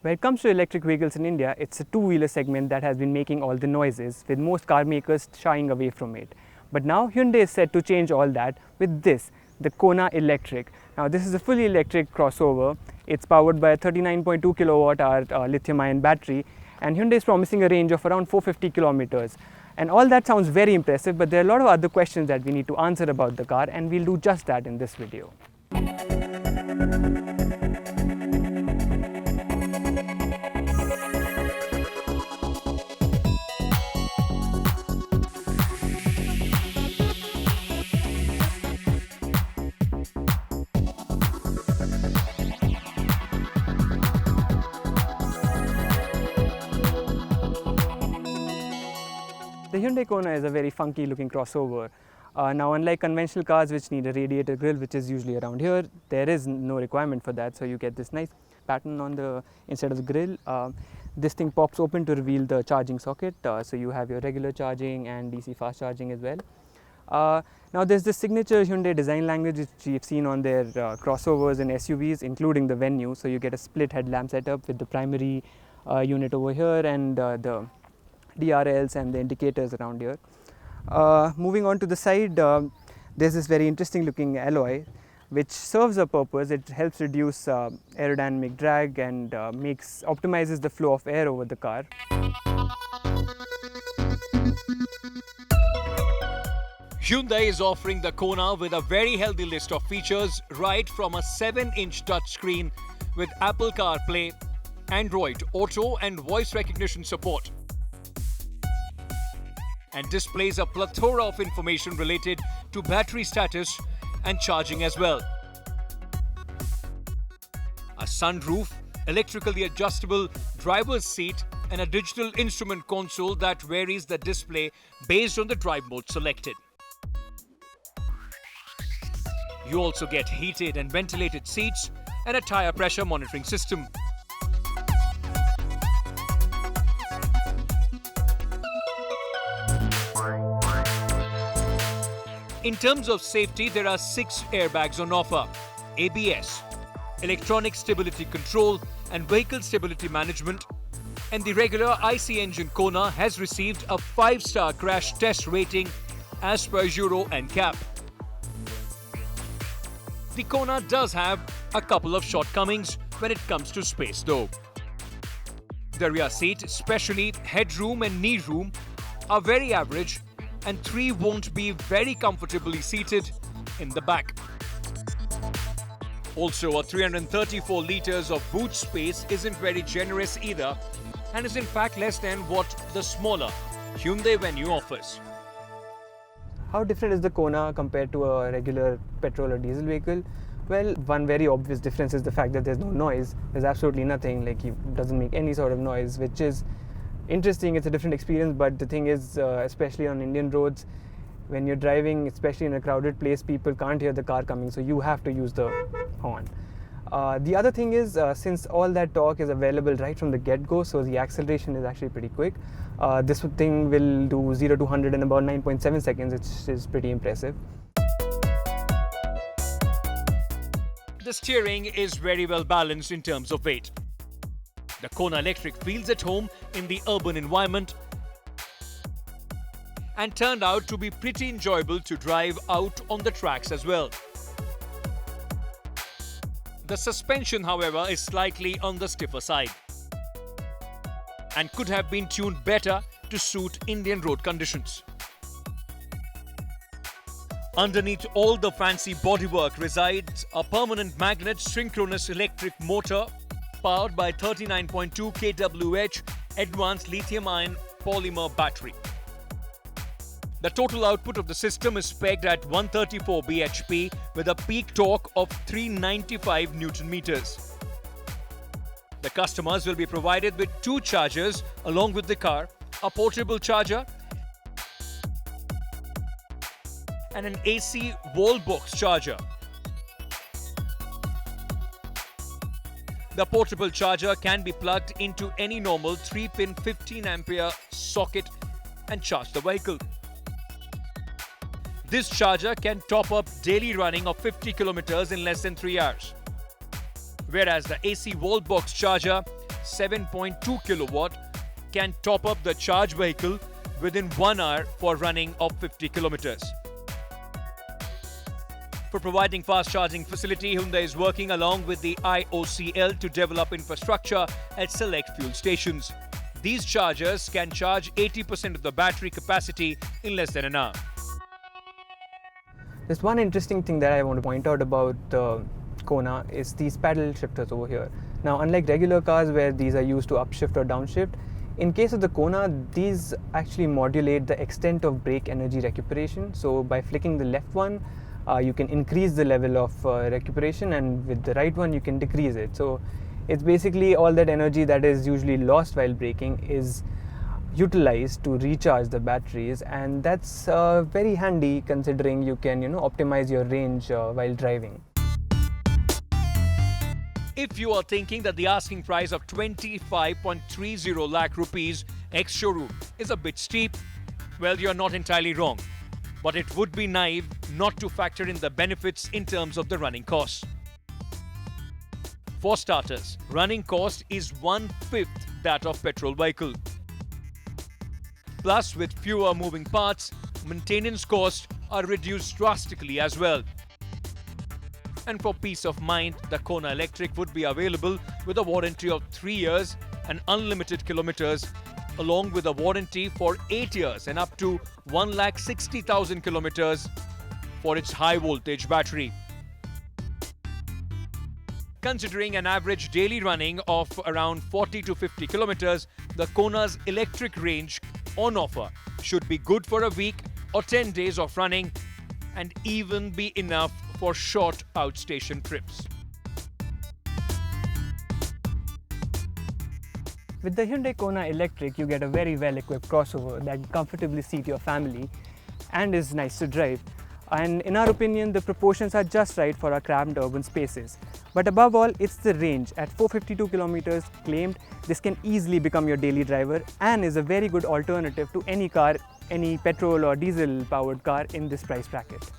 When it comes to electric vehicles in India, it's a two-wheeler segment that has been making all the noises, with most car makers shying away from it. But now Hyundai is set to change all that with this, the Kona Electric. Now this is a fully electric crossover. It's powered by a 39.2 kilowatt hour lithium-ion battery, and Hyundai is promising a range of around 450 kilometers. And all that sounds very impressive, but there are a lot of other questions that we need to answer about the car, and we'll do just that in this video. The Hyundai Kona is a very funky looking crossover. Now, unlike conventional cars which need a radiator grille, which is usually around here, there is no requirement for that. So you get this nice pattern on the inside of the grille. This thing pops open to reveal the charging socket. So you have your regular charging and DC fast charging as well. Now there's this signature Hyundai design language which we've seen on their crossovers and SUVs, including the Venue. So you get a split headlamp setup with the primary unit over here and the DRLs and the indicators around here. Moving on to the side, there's this very interesting looking alloy which serves a purpose. It helps reduce aerodynamic drag and optimizes the flow of air over the car. Hyundai is offering the Kona with a very healthy list of features, right from a 7-inch touchscreen with Apple CarPlay, Android Auto and voice recognition support, and displays a plethora of information related to battery status and charging as well. A sunroof, electrically adjustable driver's seat, and a digital instrument console that varies the display based on the drive mode selected. You also get heated and ventilated seats and a tire pressure monitoring system. In terms of safety, there are 6 airbags on offer: ABS, electronic stability control and vehicle stability management, and the regular IC engine Kona has received a 5-star crash test rating as per Euro NCAP. The Kona does have a couple of shortcomings when it comes to space though. The rear seat, especially headroom and knee room, are very average, and 3 won't be very comfortably seated in the back. Also, a 334 litres of boot space isn't very generous either, and is in fact less than what the smaller Hyundai Venue offers. How different is the Kona compared to a regular petrol or diesel vehicle? Well, one very obvious difference is the fact that there's no noise. There's absolutely nothing, it doesn't make any sort of noise, which is interesting. It's a different experience, but the thing is, especially on Indian roads, when you're driving, especially in a crowded place, people can't hear the car coming, so you have to use the horn. The other thing is, since all that torque is available right from the get-go, so the acceleration is actually pretty quick. This thing will do 0 to 100 in about 9.7 seconds, which is pretty impressive. The steering is very well balanced in terms of weight. The Kona Electric feels at home in the urban environment and turned out to be pretty enjoyable to drive out on the tracks as well. The suspension, however, is slightly on the stiffer side and could have been tuned better to suit Indian road conditions. Underneath all the fancy bodywork resides a permanent magnet synchronous electric motor powered by 39.2 kWh advanced lithium-ion polymer battery. The total output of the system is pegged at 134 bhp with a peak torque of 395 Nm. The customers will be provided with 2 chargers along with the car, a portable charger and an AC wall box charger. The portable charger can be plugged into any normal 3-pin 15-ampere socket and charge the vehicle. This charger can top up daily running of 50 kilometers in less than 3 hours. Whereas the AC wall box charger 7.2 kilowatt, can top up the charge vehicle within 1 hour for running of 50 kilometers. For providing fast charging facility, Hyundai is working along with the IOCL to develop infrastructure at select fuel stations. These chargers can charge 80% of the battery capacity in less than an hour. There's one interesting thing that I want to point out about the Kona is these paddle shifters over here. Now, unlike regular cars where these are used to upshift or downshift, in case of the Kona, these actually modulate the extent of brake energy recuperation. So by flicking the left one, you can increase the level of recuperation, and with the right one you can decrease it. So it's basically all that energy that is usually lost while braking is utilized to recharge the batteries, and that's very handy considering you can optimize your range while driving. If you are thinking that the asking price of 25.30 lakh rupees ex-showroom is a bit steep, well, you're not entirely wrong. But it would be naive not to factor in the benefits in terms of the running costs. For starters, running cost is 1/5 that of petrol vehicle. Plus, with fewer moving parts, maintenance costs are reduced drastically as well. And for peace of mind, the Kona Electric would be available with a warranty of 3 years and unlimited kilometers, along with a warranty for 8 years and up to 1,60,000 kilometers for its high voltage battery. Considering an average daily running of around 40 to 50 kilometers, the Kona's electric range on offer should be good for a week or 10 days of running, and even be enough for short outstation trips. With the Hyundai Kona Electric, you get a very well-equipped crossover that can comfortably seat your family and is nice to drive. And in our opinion, the proportions are just right for our cramped urban spaces. But above all, it's the range. At 452 kilometers claimed, this can easily become your daily driver and is a very good alternative to any car, any petrol or diesel powered car in this price bracket.